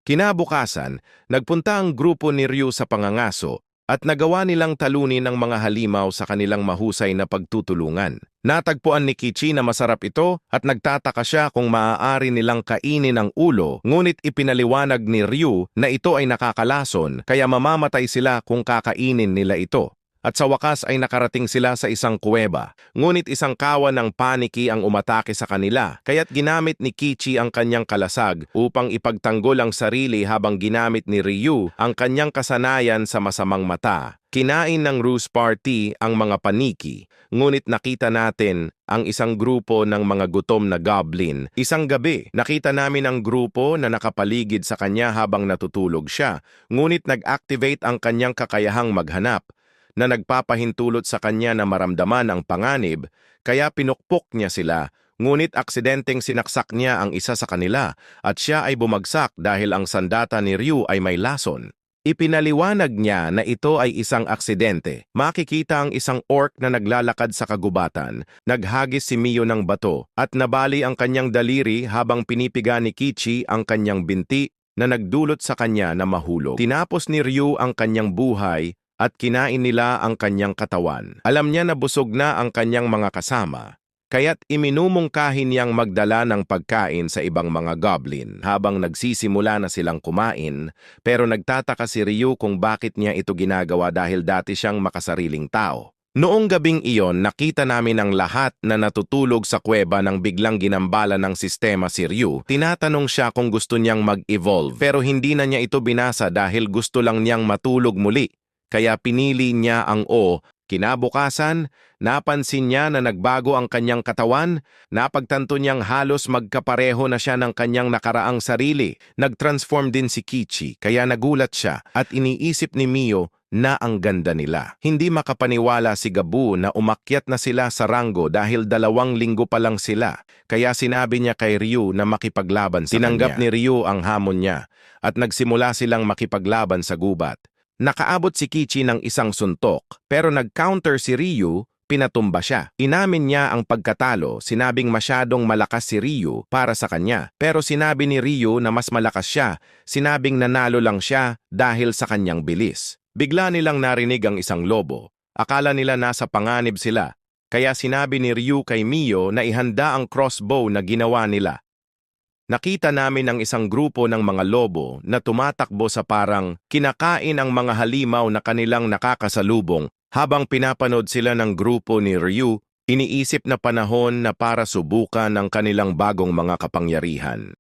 Kinabukasan, nagpunta ang grupo ni Ryu sa pangangaso at nagawa nilang talunin ang mga halimaw sa kanilang mahusay na pagtutulungan. Natagpuan ni Kichi na masarap ito at nagtataka siya kung maaari nilang kainin ang ulo, ngunit ipinaliwanag ni Ryu na ito ay nakakalason kaya mamamatay sila kung kakainin nila ito. At sa wakas ay nakarating sila sa isang kuweba. Ngunit isang kawan ng paniki ang umatake sa kanila, kaya't ginamit ni Kichi ang kanyang kalasag upang ipagtanggol ang sarili habang ginamit ni Ryu ang kanyang kasanayan sa masamang mata. Kinain ng Ruse Party ang mga paniki, ngunit nakita natin ang isang grupo ng mga gutom na goblin. Isang gabi, nakita namin ang grupo na nakapaligid sa kanya habang natutulog siya, ngunit nag-activate ang kanyang kakayahang maghanap na nagpapahintulot sa kanya na maramdaman ang panganib, kaya pinukpok niya sila, ngunit aksidenteng sinaksak niya ang isa sa kanila at siya ay bumagsak dahil ang sandata ni Ryu ay may lason. Ipinaliwanag niya na ito ay isang aksidente. Makikita ang isang orc na naglalakad sa kagubatan, naghagis si Mio ng bato at nabali ang kanyang daliri habang pinipiga ni Kichi ang kanyang binti na nagdulot sa kanya na mahulog. Tinapos ni Ryu ang kanyang buhay at kinain nila ang kanyang katawan. Alam niya na busog na ang kanyang mga kasama, kaya't iminumungkahi niyang magdala ng pagkain sa ibang mga goblin habang nagsisimula na silang kumain, pero nagtataka si Ryu kung bakit niya ito ginagawa dahil dati siyang makasariling tao. Noong gabing iyon, nakita namin ang lahat na natutulog sa kuweba nang biglang ginambala ng sistema si Ryu. Tinatanong siya kung gusto niyang mag-evolve, pero hindi na niya ito binasa dahil gusto lang niyang matulog muli. Kaya pinili niya ang O. Kinabukasan, napansin niya na nagbago ang kanyang katawan, napagtanto niyang halos magkapareho na siya ng kanyang nakaraang sarili. Nag-transform din si Kichi, kaya nagulat siya at iniisip ni Mio na ang ganda nila. Hindi makapaniwala si Gabu na umakyat na sila sa ranggo dahil 2 linggo pa lang sila. Kaya sinabi niya kay Ryu na makipaglaban sa Tinanggap kanya. Ni Ryu ang hamon niya at nagsimula silang makipaglaban sa gubat. Nakaabot si Kichi ng isang suntok, pero nag-counter si Ryu, pinatumba siya. Inamin niya ang pagkatalo, sinabing masyadong malakas si Ryu para sa kanya. Pero sinabi ni Ryu na mas malakas siya, sinabing nanalo lang siya dahil sa kanyang bilis. Bigla nilang narinig ang isang lobo. Akala nila nasa panganib sila, kaya sinabi ni Ryu kay Mio na ihanda ang crossbow na ginawa nila. Nakita namin ang isang grupo ng mga lobo na tumatakbo sa parang kinakain ang mga halimaw na kanilang nakakasalubong. Habang pinapanood sila ng grupo ni Ryu, iniisip na panahon na para subukan ang kanilang bagong mga kapangyarihan.